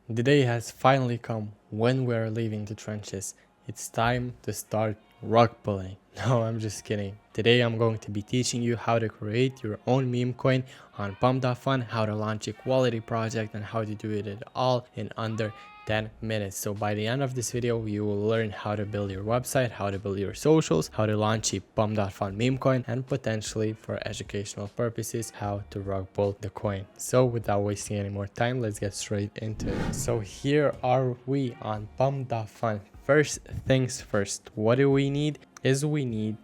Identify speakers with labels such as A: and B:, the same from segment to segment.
A: The day has finally come when we are leaving the trenches. It's time to start rug pulling. No, I'm just kidding. Today I'm going to be teaching you how to create your own meme coin on pump.fun, how to launch a quality project, and how to do it all in under 10 minutes. So by the end of this video, you will learn how to build your website, how to build your socials, how to launch a pump.fun meme coin, and potentially for educational purposes, how to rug pull the coin. So without wasting any more time, let's get straight into it. So here are we on pump.fun. First things first, what do we need? We need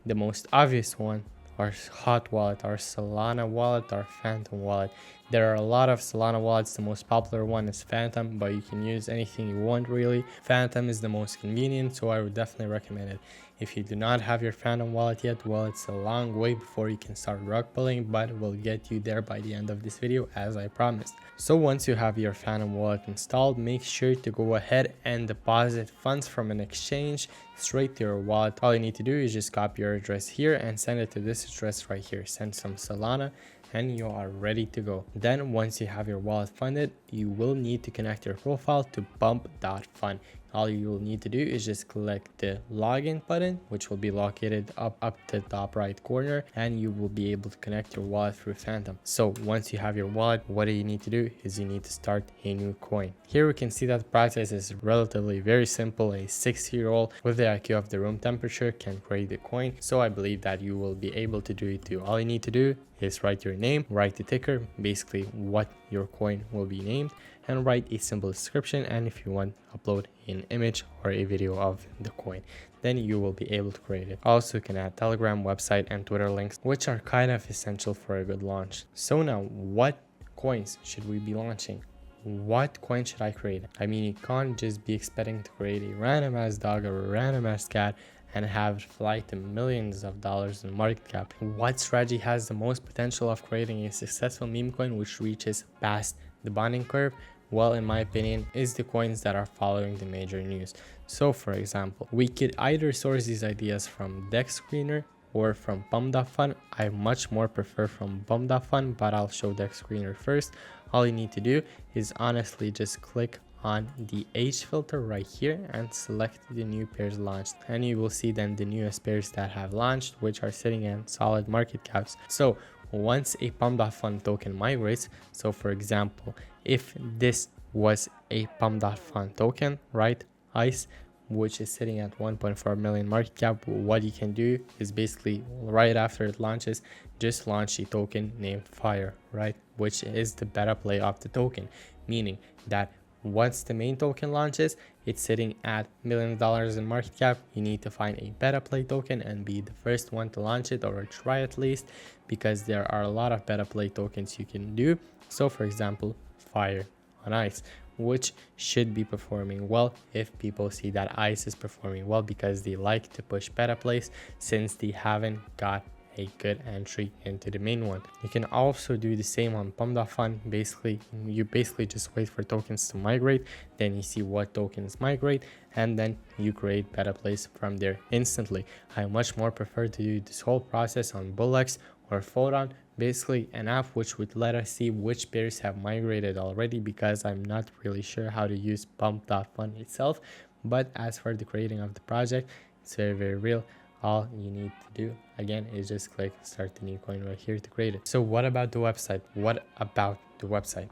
A: the most obvious one, our hot wallet, our Solana wallet, our Phantom wallet. There are a lot of Solana wallets. The most popular one is Phantom, but you can use anything you want really. Phantom is the most convenient, so I would definitely recommend it. If you do not have your Phantom wallet yet, well, it's a long way before you can start rug pulling, but we'll get you there by the end of this video, as I promised. So once you have your Phantom wallet installed, make sure to go ahead and deposit funds from an exchange straight to your wallet. All you need to do is just copy your address here and send it to this address right here. Send some Solana and you are ready to go. Then once you have your wallet funded, you will need to connect your profile to pump.fun. All you will need to do is just click the login button, which will be located up to the top right corner, and you will be able to connect your wallet through Phantom. So once you have your wallet, what do you need to do is you need to start a new coin. Here we can see that the process is relatively very simple. A 6-year-old with the IQ of the room temperature can create a coin. So I believe that you will be able to do it too. All you need to do is write your name, write the ticker, basically what your coin will be named, and write a simple description, and if you want, upload an image or a video of the coin. Then you will be able to create it. Also, you can add Telegram, website, and Twitter links, which are kind of essential for a good launch. So now, what coins should we be launching? What coin should I create? I mean, you can't just be expecting to create a random ass dog or a random ass cat and have it fly to millions of dollars in market cap. What strategy has the most potential of creating a successful meme coin which reaches past the bonding curve? Well, in my opinion, is the coins that are following the major news. So for example, we could either source these ideas from Dex Screener or from pump.fun. I much more prefer from pump.fun, but I'll show Dex Screener first. All you need to do is honestly just click on the age filter right here and select the new pairs launched, and you will see then the newest pairs that have launched, which are sitting in solid market caps. So once a pump.fun token migrates, so for example, if this was a pump.fun token, right, ICE, which is sitting at 1.4 million market cap, what you can do is basically right after it launches, just launch a token named Fire, right, which is the beta play of the token, meaning that once the main token launches, it's sitting at $1 million in market cap. You need to find a beta play token and be the first one to launch it, or try at least, because there are a lot of beta play tokens you can do. So for example, Fire on ICE, which should be performing well if people see that ICE is performing well, because they like to push beta plays since they haven't got a good entry into the main one. You can also do the same on pump.fun. Basically, you just wait for tokens to migrate, then you see what tokens migrate, and then you create beta plays from there instantly. I much more prefer to do this whole process on Bullex or Photon, basically an app which would let us see which pairs have migrated already, because I'm not really sure how to use pump.fun itself. But as for the creating of the project, it's very real. All you need to do again is just click start the new coin right here to create it. So what about the website?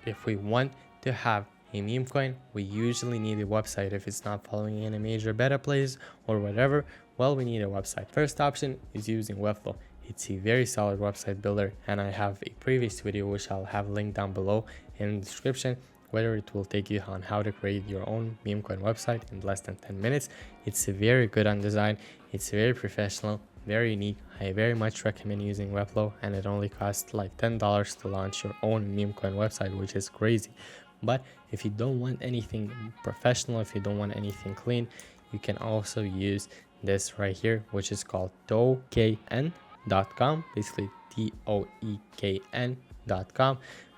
A: If we want to have a meme coin, we usually need a website. If it's not following any major beta plays or whatever, well, we need a website. First option is using Webflow. It's a very solid website builder, and I have a previous video which I'll have linked down below in the description, where it will take you on how to create your own meme coin website in less than 10 minutes. It's very good on design, it's very professional, very unique. I very much recommend using Webflow, and it only costs like $10 to launch your own meme coin website, which is crazy. But if you don't want anything professional, if you don't want anything clean, you can also use this right here, which is called token.com, basically toekn.com,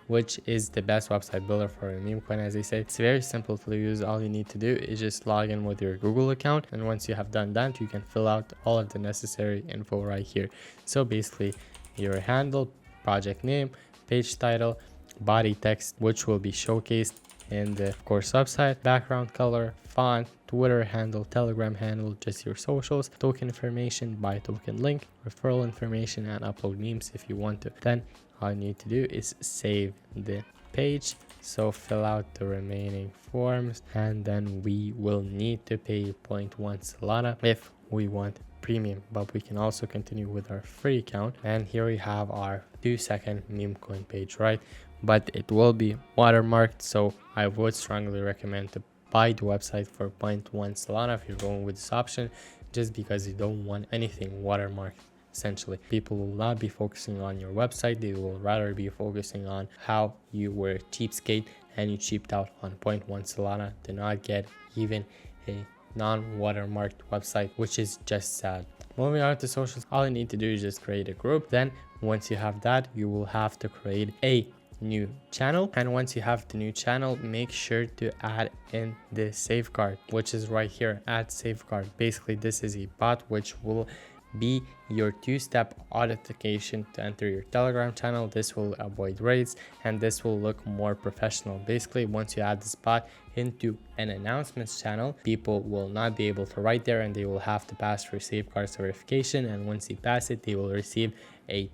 A: which is the best website builder for a meme coin. As I said, it's very simple to use. All you need to do is just log in with your Google account, and once you have done that, you can fill out all of the necessary info right here. So basically, your handle, project name, page title, body text, which will be showcased in the, of course, website, background color, font, Twitter handle, Telegram handle, just your socials, token information, buy token link, referral information, and upload memes if you want to. Then all you need to do is save the page. So fill out the remaining forms, and then we will need to pay 0.1 Solana if we want premium, but we can also continue with our free account. And here we have our 2-second meme coin page, right? But it will be watermarked, so I would strongly recommend to buy the website for 0.1 Solana if you're going with this option, just because you don't want anything watermarked. Essentially, people will not be focusing on your website, they will rather be focusing on how you were cheapskate and you cheaped out on 0.1 Solana to not get even a non-watermarked website, which is just sad. Moving on to socials, all you need to do is just create a group. Then once you have that, you will have to create a new channel, and once you have the new channel, make sure to add in the safeguard, which is right here. Add safeguard. Basically, this is a bot which will be your 2-step authentication to enter your Telegram channel. This will avoid raids and this will look more professional. Basically, once you add this bot into an announcements channel, people will not be able to write there and they will have to pass for safeguards verification, and once you pass it, they will receive a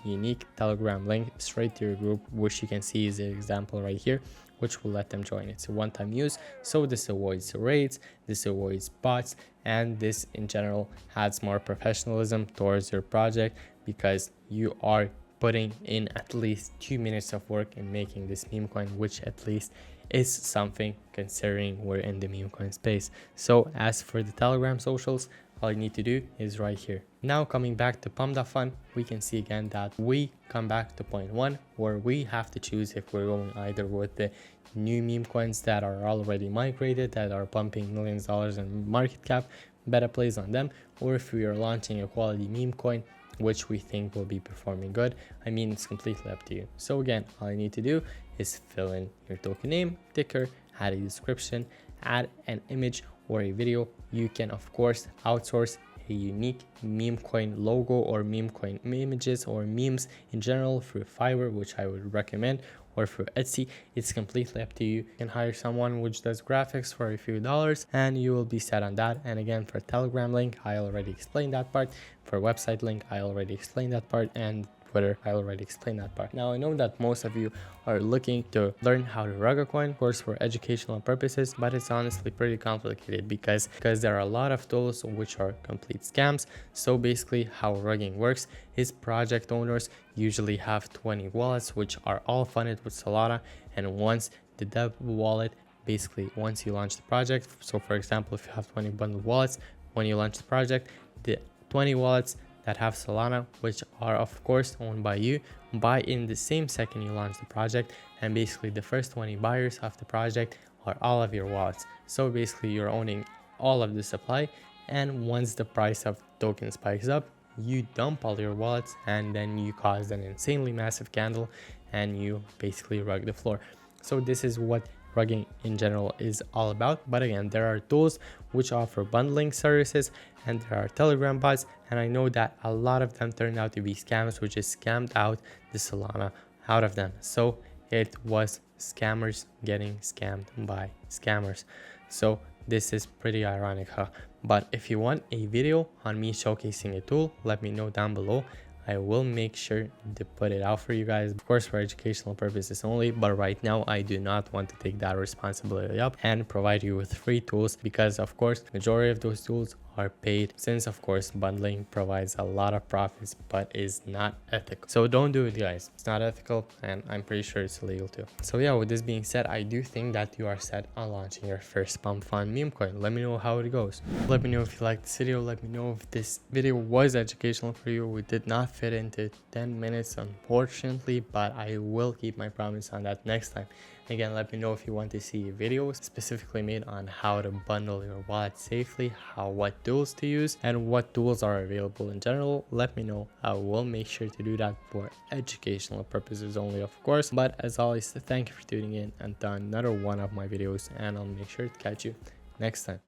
A: unique Telegram link straight to your group, which you can see is an example right here, which will let them join. It's a one-time use, so this avoids raids, this avoids bots, and this in general adds more professionalism towards your project, because you are putting in at least 2 minutes of work in making this meme coin, which at least is something considering we're in the meme coin space. So as for the Telegram socials, all you need to do is right here. Now coming back to pump.fun, we can see again that we come back to point 1, where we have to choose if we're going either with the new meme coins that are already migrated, that are pumping millions of dollars in market cap, beta plays on them, or if we are launching a quality meme coin which we think will be performing good. I mean, it's completely up to you. So again, all you need to do is fill in your token name, ticker, add a description, add an image or a video. You can of course outsource a unique meme coin logo or meme coin images or memes in general through Fiverr, which I would recommend, or through Etsy. It's completely up to you. You can hire someone which does graphics for a few dollars and you will be set on that. And again, for Telegram link, I already explained that part. For website link, I already explained that part. And Twitter, I already explained that part. Now I know that most of you are looking to learn how to rug a coin, of course for educational purposes, but it's honestly pretty complicated because there are a lot of tools which are complete scams. So basically how rugging works is project owners usually have 20 wallets which are all funded with Solana, and once the dev wallet, basically once you launch the project, so for example if you have 20 bundled wallets, when you launch the project, the 20 wallets that have Solana, which are of course owned by you, buy in the same second you launch the project, and basically the first 20 buyers of the project are all of your wallets. So basically you're owning all of the supply, and once the price of token spikes up, you dump all your wallets and then you cause an insanely massive candle and you basically rug the floor. So this is what rugging in general is all about. But again, there are tools which offer bundling services and there are Telegram bots, and I know that a lot of them turned out to be scams, which is scammed out the Solana out of them. So it was scammers getting scammed by scammers. So this is pretty ironic, huh? But if you want a video on me showcasing a tool, let me know down below. I will make sure to put it out for you guys, of course for educational purposes only, but right now I do not want to take that responsibility up and provide you with free tools, because of course majority of those tools are paid, since of course bundling provides a lot of profits but is not ethical. So don't do it, guys. It's not ethical and I'm pretty sure it's illegal too. So yeah, with this being said, I do think that you are set on launching your first pump fund meme coin. Let me know how it goes. Let me know if you liked this video. Let me know if this video was educational for you. We did not fit into 10 minutes unfortunately, but I will keep my promise on that next time. Again, let me know if you want to see videos specifically made on how to bundle your wallet safely, what tools to use, and what tools are available in general. Let me know. I will make sure to do that for educational purposes only, of course. But as always, thank you for tuning in and to another one of my videos, and I'll make sure to catch you next time.